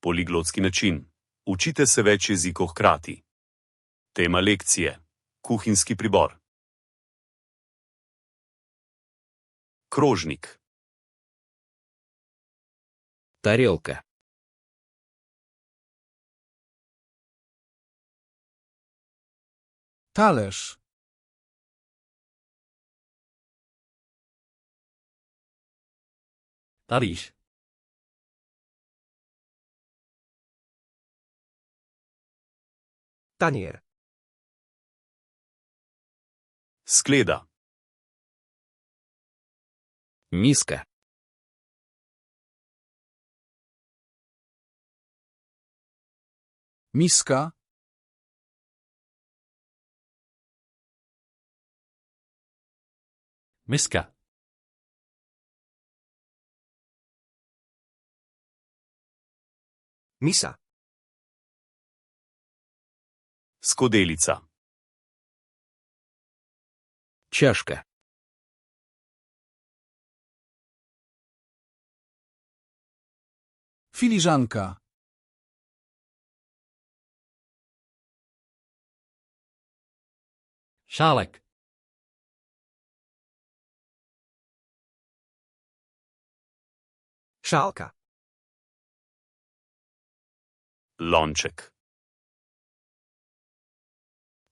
Poliglotski način. Učite se več jezikov hkrati. Tema lekcije. Kuhinjski pribor. Krožnik. Тарелка. Talerz. Talíř. Tanier. Skleda. Миска. Miska. Miska. Misa. Skodelica. Чашка. Filiżanka. Šálek. Šálka. Lonček.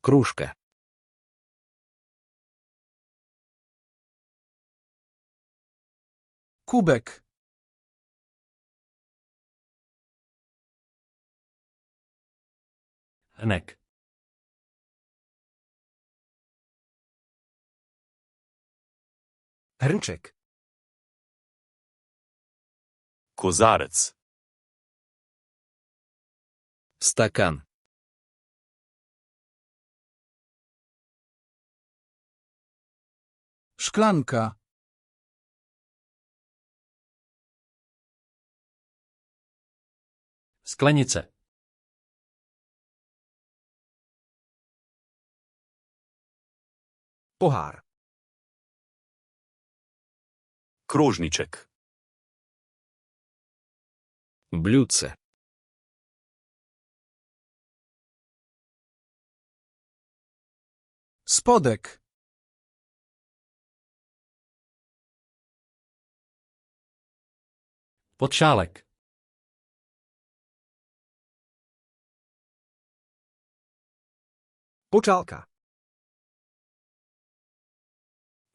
Кружка. Kubek. Hrnek. Hrnček. Kozarec. Стакан. Szklanka. Sklenice. Pohár. Krožniček. Блюдце. Spodek. Podšálek. Počálka.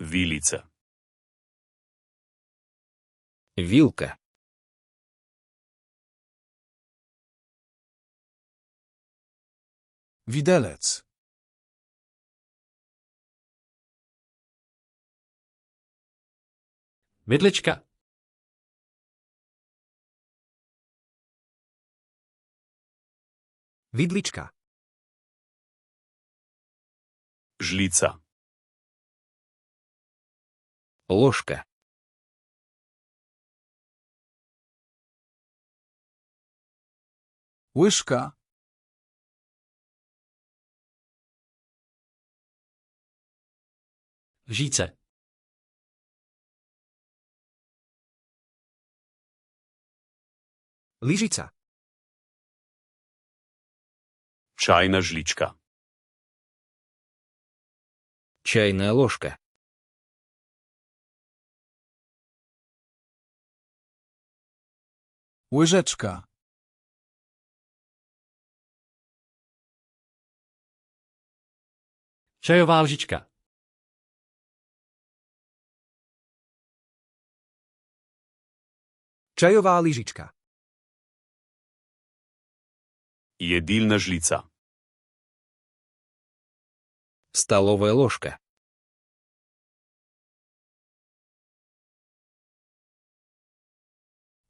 Vilica. Вилка. Widelec. Vidlička. Vidlička. Žlica. Ложка. Łyżka. Lžíce. Lyžica. Čajna žlička. Чайная ложка. Łyżeczka. Čajová lžička. Čajová lyžička. Jedilna žlica. Столовая ложка.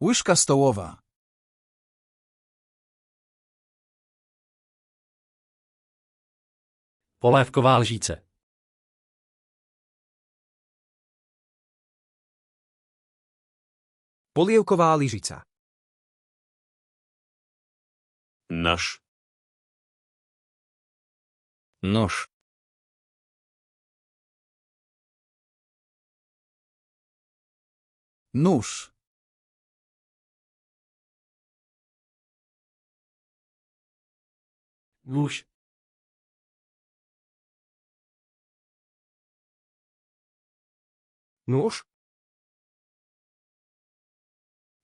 Łyżka stołowa. Polévková lžíce. Polievková lyžica. Naš. Нож. Nóż. Nůž. Nůž.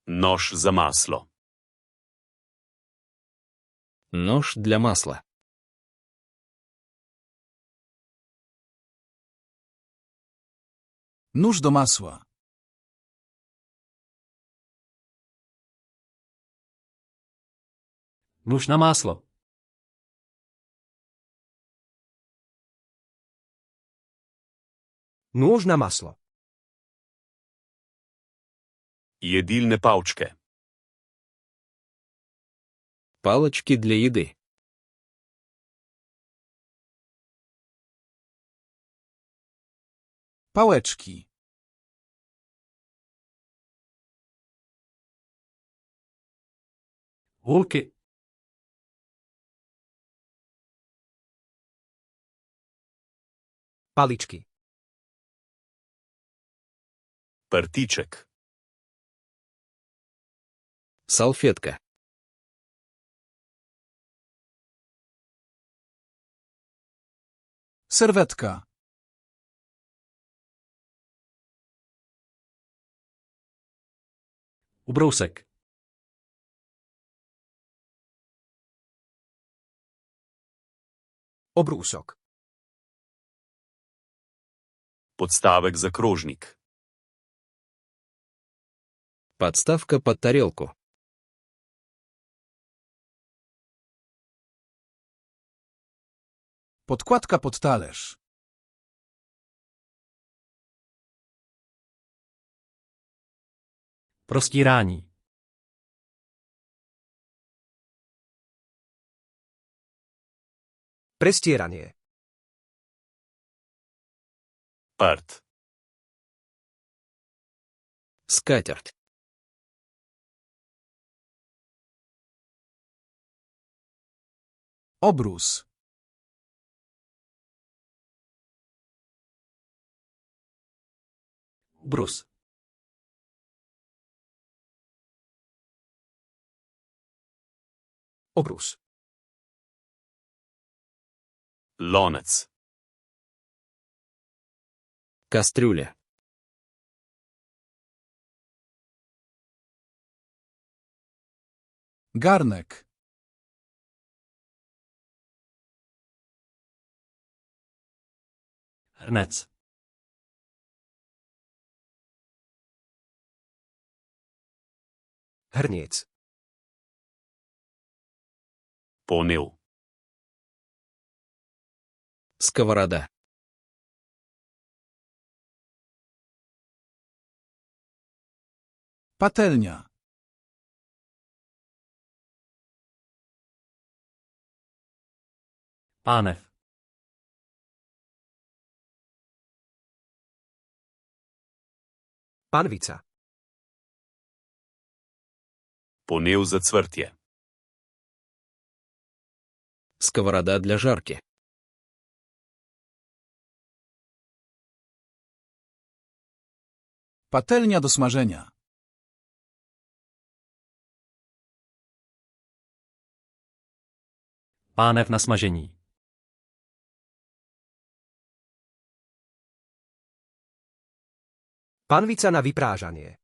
Nož za maslo. Нож для масла. Nóż do masła. Nůž na máslo. Nůž na maslo. Jedilne palčke. Палочки для еды. Pałeczki. Hůlky. Paličky. Prtiček. Салфетка. Serwetka. Ubrousek. Obrůsok. Podstavek za krožnik. Подставка под тарелку. Podkładka pod talerz. Prostírání. Prestieranie. Prt. Скатерть. Obrus. Ubrus. Obrus. Lonec. Кастрюля. Garnek. Hrnec. Hrniec. Ponev. Сковорода. Patelnia. Pánev. Panvica. Ponev za cvrtje. Сковорода для жарки. Patelnia do smażenia. Pánev na smažení. Panvica na vyprážanie.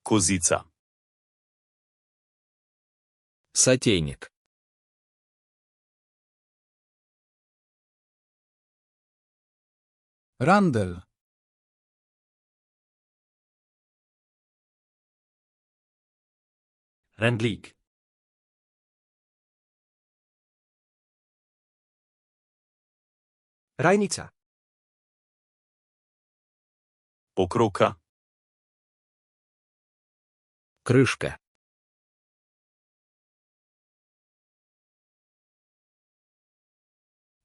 Kozica. Сотейник. Randel. Rendlík. Rajnica. Pokroka. Крышка.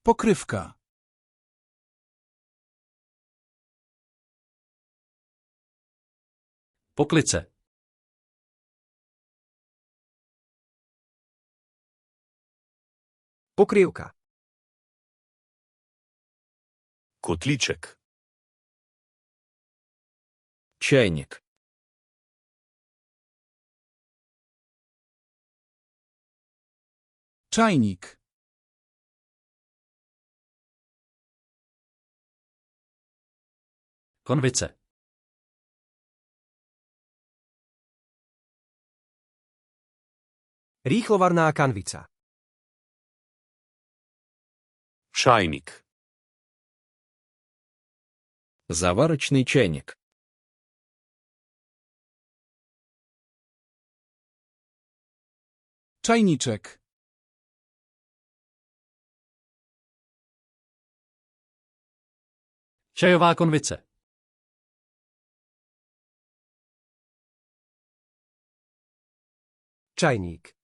Pokrywka. Poklice. Pokrývka. Kotliček. Чайник. Czajnik. Konvice. Rýchlovarná kanvica. Čajnik. Заварочный чайник. Czajniczek. Čajová konvice. Čajník.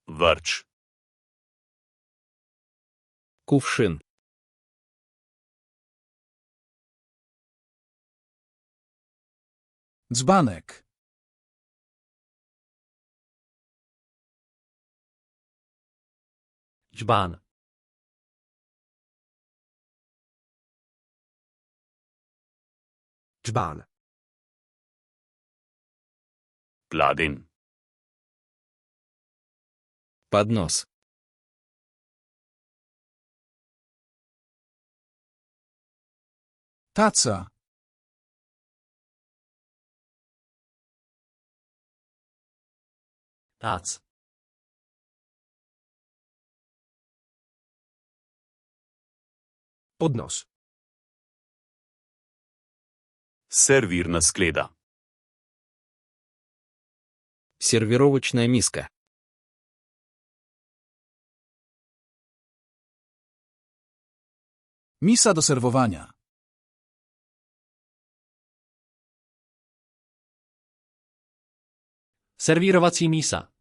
Vrč. Кувшин. Dzbanek. Džbán. Džbán. Pladenj. Поднос. Taca. Tác. Podnos. Servirna skleda. Сервировочная миска. Misa do serwowania. Servírovací mísa.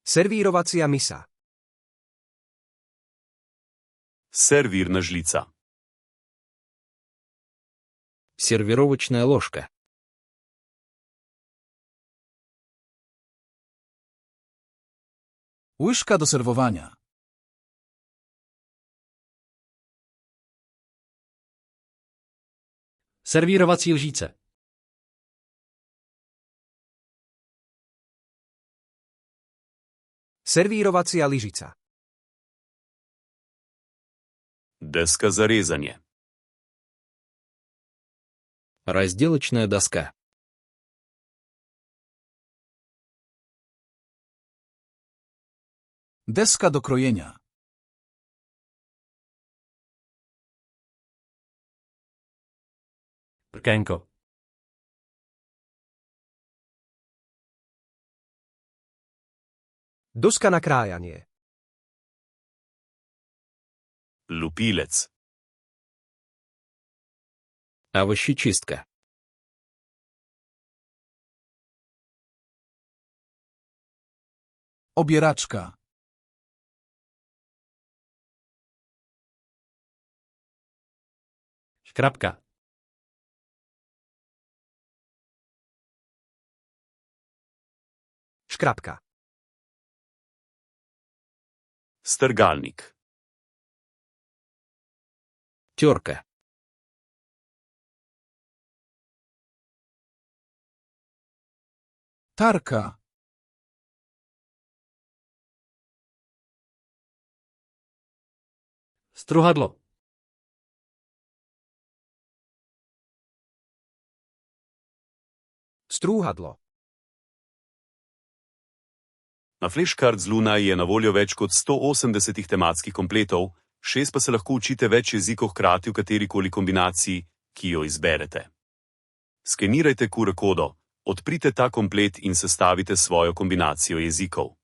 Servírovacia misa. Servirna žlica. Сервировочная ложка. Łyżka do serwowania. Servírovací lžíce. Servírovacia lyžica. Deska za rezanje. Разделочная доска. Deska do krojenia. Prkénko. Doska na krájanie. Lupilec. Овощечистка. Obieraczka. Škrabka. Škrabka. Strgalnik. Терка. Tarka. Struhadlo. Strúhadlo. Na Flashcard z Luna je na voljo več kot 180 tematskih kompletov, 6 pa se lahko učite več jezikov hkrati v katerikoli kombinaciji, ki jo izberete. Skenirajte QR kodo, odprite ta komplet in sestavite svojo kombinacijo jezikov.